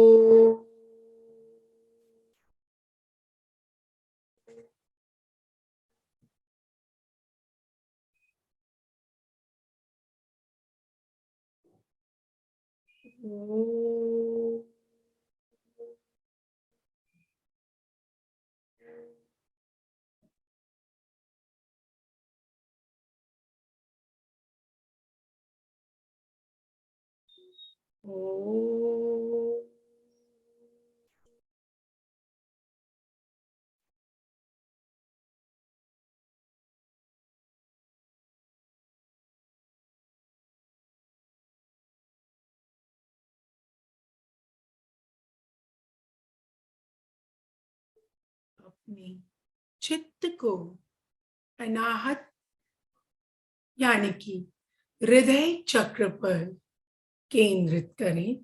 C: अपने चित्त को अनाहत यानी कि हृदय चक्र पर केंद्रित करें।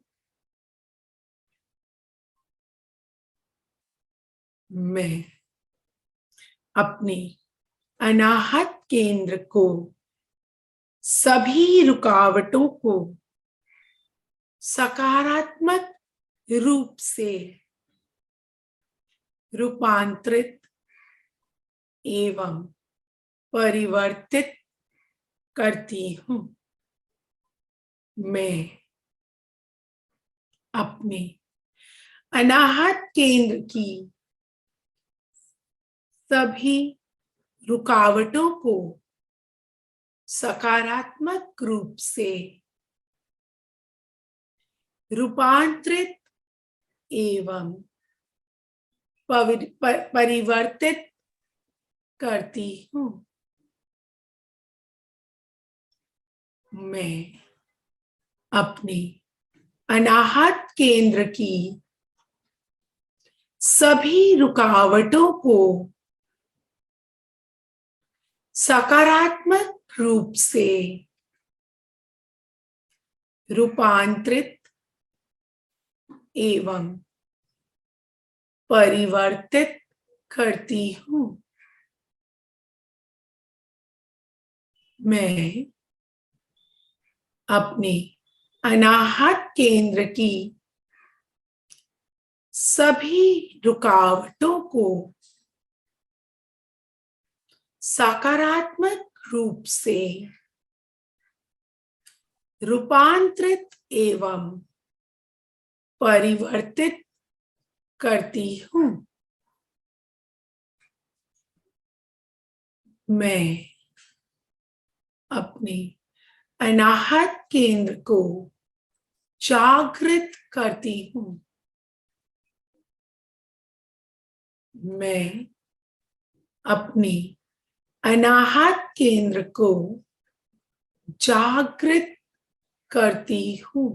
C: मैं अपने अनाहत केंद्र को सभी रुकावटों को सकारात्मक रूप से रूपांतरित एवं परिवर्तित करती हूँ। मैं अपने अनाहत केंद्र की सभी रुकावटों को सकारात्मक रूप से रूपांतरित एवं परिवर्तित करती हूँ। मैं अपने अनाहत केंद्र की सभी रुकावटों को सकारात्मक रूप से रूपांतरित एवं परिवर्तित करती हूँ। मैं अपने अनाहत केंद्र की सभी रुकावटों को सकारात्मक रूप से रूपांतरित एवं परिवर्तित करती हूँ। मैं अपने अनाहत केंद्र को जागृत करती हूँ। मैं अपने अनाहत केंद्र को जागृत करती हूँ।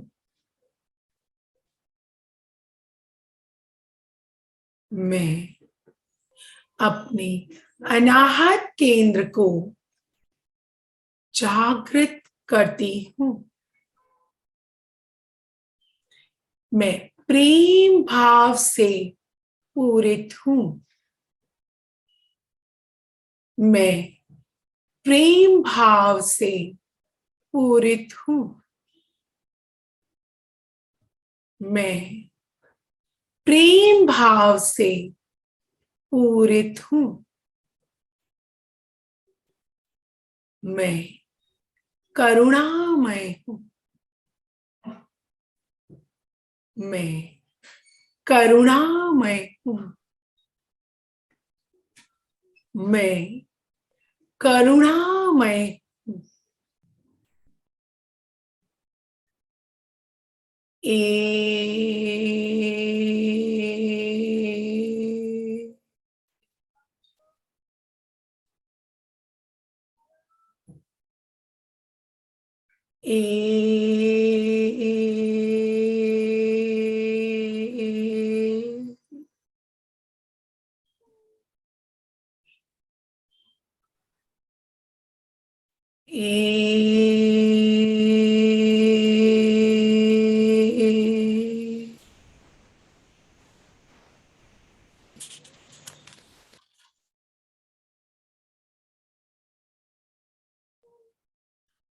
C: मैं अपने अनाहत केंद्र को जागृत करती हूँ। मैं प्रेम भाव से पूरित हूँ। मैं प्रेम भाव से पूरित हूँ। मैं प्रेम भाव से पूरित हूँ। मैं करुणामय हूँ। मैं करुणामय हूँ। मैं करुणामय हूँ। ए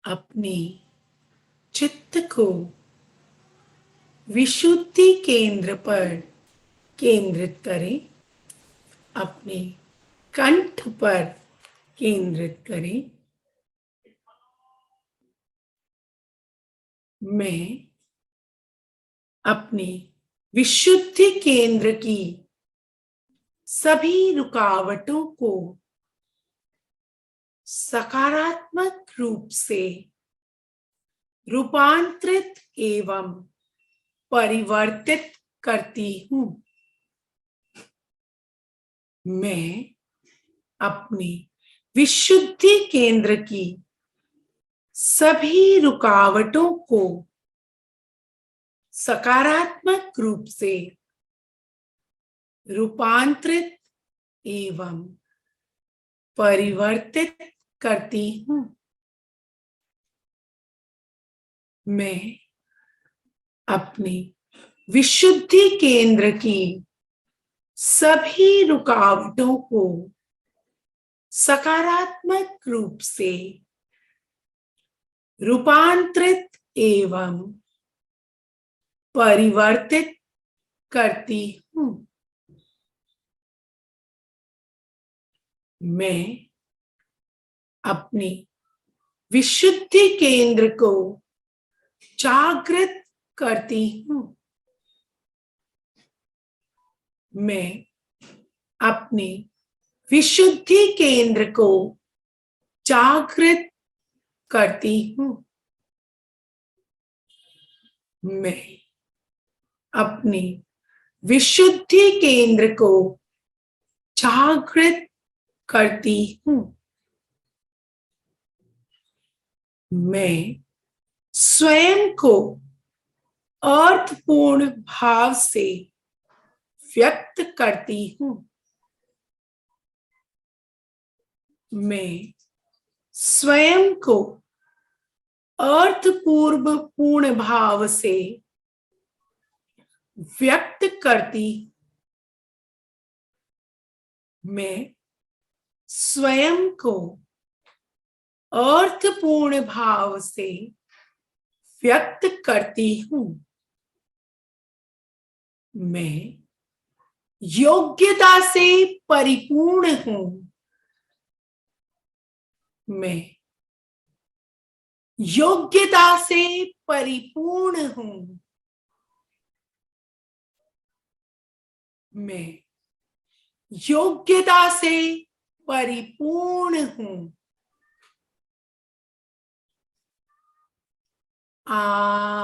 C: अपने चित्त को विशुद्धि केंद्र पर केंद्रित करें। अपने कंठ पर केंद्रित करें। मैं अपने विशुद्धि केंद्र की सभी रुकावटों को सकारात्मक रूप से रूपांतरित एवं परिवर्तित करती हूँ। मैं अपने विशुद्धि केंद्र की सभी रुकावटों को सकारात्मक रूप से रूपांतरित एवं परिवर्तित करती हूँ। मैं अपने विशुद्धि केंद्र की सभी रुकावटों को सकारात्मक रूप से रूपांतरित एवं परिवर्तित करती हूँ। मैं अपने विशुद्धि केंद्र को जागृत करती हूँ। मैं अपने विशुद्धि केंद्र को जागृत करती हूँ। मैं अपने विशुद्धि केंद्र को जागृत करती हूँ। मैं स्वयं को अर्थपूर्ण भाव से व्यक्त करती हूँ। मैं स्वयं को अर्थपूर्ण भाव से व्यक्त करती। मैं स्वयं को अर्थपूर्ण भाव से व्यक्त करती हूँ। मैं योग्यता से परिपूर्ण हूँ। मैं योग्यता से परिपूर्ण हूँ। मैं योग्यता से परिपूर्ण हूँ। आ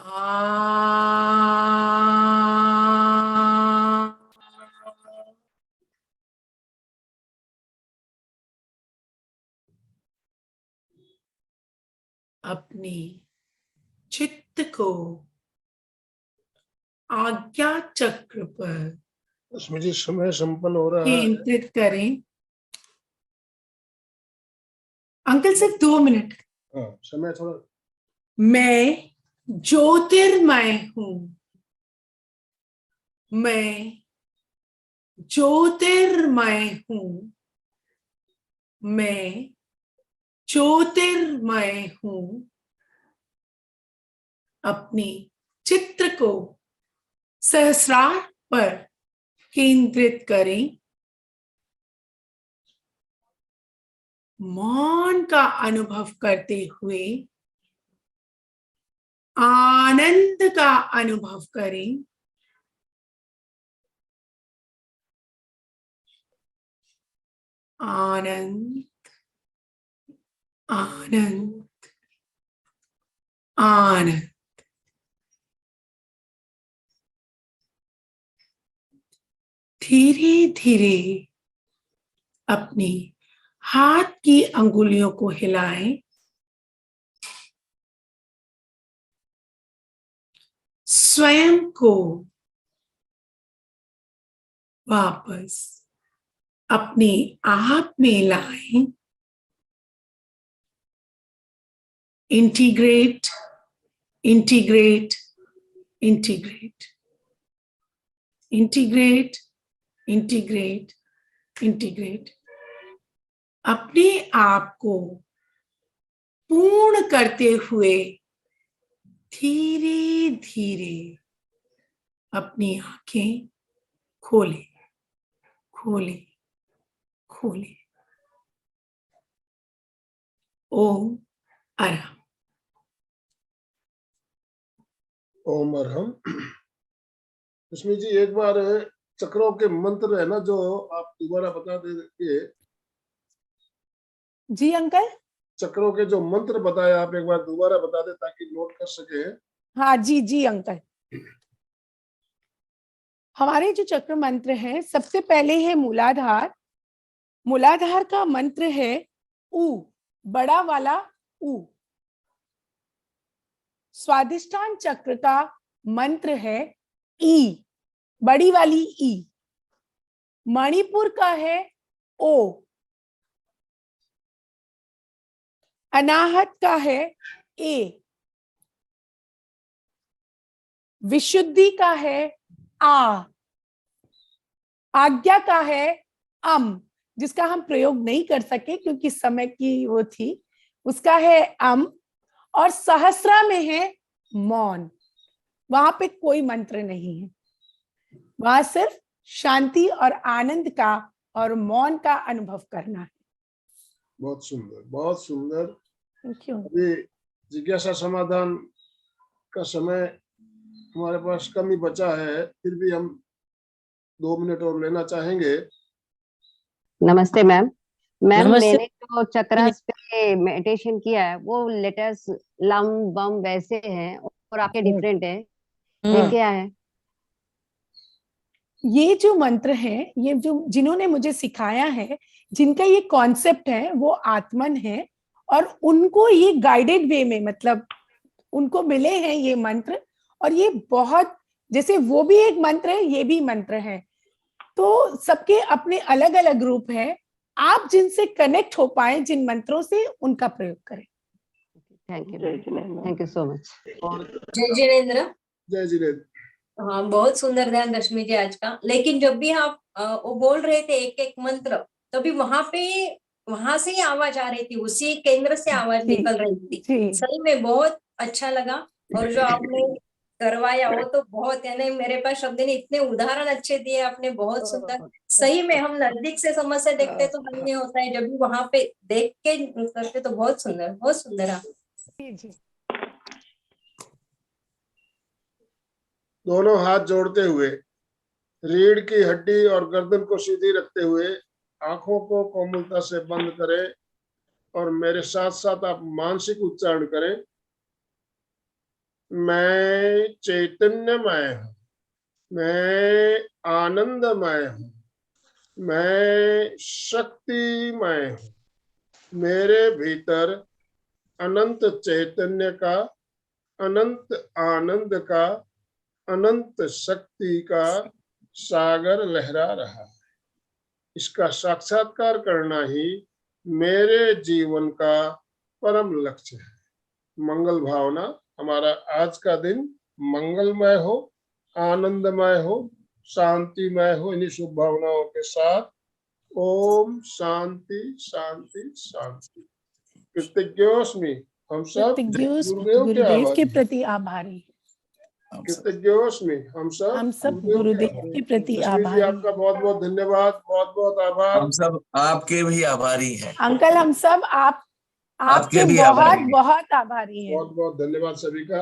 C: अपने चित्त को आज्ञा चक्र पर
B: रश्मि जी समय संपन्न हो रहा है।
C: केंद्रित करें। अंकल सिर्फ 2 मिनट।
B: हाँ, समय थोड़ा।
C: मैं ज्योतिर्मय हूं। मैं ज्योतिर्मय हूं। मैं ज्योतिर्मय हूं। अपने चित्र को सहस्रार पर केंद्रित करें। मौन का अनुभव करते हुए आनंद का अनुभव करें। आनंद, आनंद, आनंद। धीरे धीरे अपनी हाथ की अंगुलियों को हिलाएं। स्वयं को वापस अपने आप में लाएं। Integrate, integrate, integrate, integrate, integrate, integrate. अपने आप को पूर्ण करते हुए धीरे धीरे अपनी आंखें खोले, खोले, खोले। ओम अरहम।
B: ओम अरहम। रश्मि जी एक बार चक्रों के मंत्र है ना जो आप दोबारा बता दीजिए।
C: जी अंकल।
B: चक्रों के जो मंत्र बताए आप एक बार दोबारा बता दे ताकि नोट कर सके।
C: हाँ जी जी अंकल। हमारे जो चक्र मंत्र है, सबसे पहले है मूलाधार। मूलाधार का मंत्र है ऊ, बड़ा वाला ऊ। स्वादिष्टान चक्र का मंत्र है ई, बड़ी वाली ई। मणिपुर का है ओ। अनाहत का है ए। विशुद्धि का है आ। आज्ञा का है अम, जिसका हम प्रयोग नहीं कर सके क्योंकि समय की वो थी, उसका है अम। और सहस्रा में है मौन। वहां पे कोई मंत्र नहीं है, वहां सिर्फ शांति और आनंद का और मौन का अनुभव करना है।
B: बहुत सुंदर, बहुत सुंदर।
C: Thank you.
B: अभी जिज्ञासा समाधान का समय हमारे पास कम ही बचा है, फिर भी हम 2 मिनट और लेना चाहेंगे।
D: नमस्ते मैम। मैम
E: नमस्ते।
D: मैंने जो चक्रास पे मेडिटेशन किया है वो लेटर्स लम बम वैसे हैं और आपके डिफरेंट है, ये क्या है?
C: ये जो मंत्र है, ये जो जिन्होंने मुझे सिखाया है, जिनका ये कॉन्सेप्ट है, वो आत्मन है। और उनको ये गाइडेड वे में, मतलब उनको मिले हैं ये मंत्र। और ये बहुत, जैसे वो भी एक मंत्र है, ये भी मंत्र है, तो सबके अपने अलग अलग रूप है। आप जिनसे कनेक्ट हो पाए जिन मंत्रों से, उनका प्रयोग करें।
D: Thank you so much.
E: जय जिनेन्द्र।
B: जय जिनेन्द्र।
E: हाँ, बहुत सुंदर ध्यान रश्मि जी आज का। लेकिन जब भी आप वो बोल रहे थे एक एक मंत्र, तभी वहां से ही आवाज आ रही थी, उसी केंद्र से आवाज निकल रही थी। सही में बहुत अच्छा लगा। और जो आपने करवाया वो तो बहुत, यानी मेरे पास शब्द नहीं, इतने उदाहरण अच्छे दिए आपने, बहुत सुंदर। सही में हम नजदीक से समस्या देखते तो हल नहीं होता है, जब भी वहां पे देख के करते तो बहुत सुंदर, बहुत सुंदर। आप
B: दोनों हाथ जोड़ते हुए, रीढ़ की हड्डी और गर्दन को सीधी रखते हुए आंखों को कोमलता से बंद करें और मेरे साथ साथ आप मानसिक उच्चारण करें। मैं चैतन्यमय हूँ, मैं आनंदमय हूँ, मैं शक्तिमय हूँ। मेरे भीतर अनंत चैतन्य का, अनंत आनंद का, अनंत शक्ति का सागर लहरा रहा है। इसका साक्षात्कार करना ही मेरे जीवन का परम लक्ष्य है। मंगल भावना, हमारा आज का दिन मंगलमय हो, आनंदमय हो, शांतिमय हो। इन्हीं शुभ भावनाओं के साथ ओम शांति शांति शांति। कृतज्ञोस्मि, हम सब
C: गुरुदेव के प्रति आभारी।
B: कृतज्ञोस्मि, हम सब
C: गुरुदेव के प्रति
B: लक्ष्मी जी,
C: आभारी।
B: आपका बहुत बहुत धन्यवाद, बहुत बहुत आभार।
F: हम सब आपके भी आभारी हैं
C: अंकल, हम सब आपके
F: भी
C: बहुत
F: आभारी हैं।
C: बहुत आभारी हैं।
B: बहुत बहुत धन्यवाद सभी का।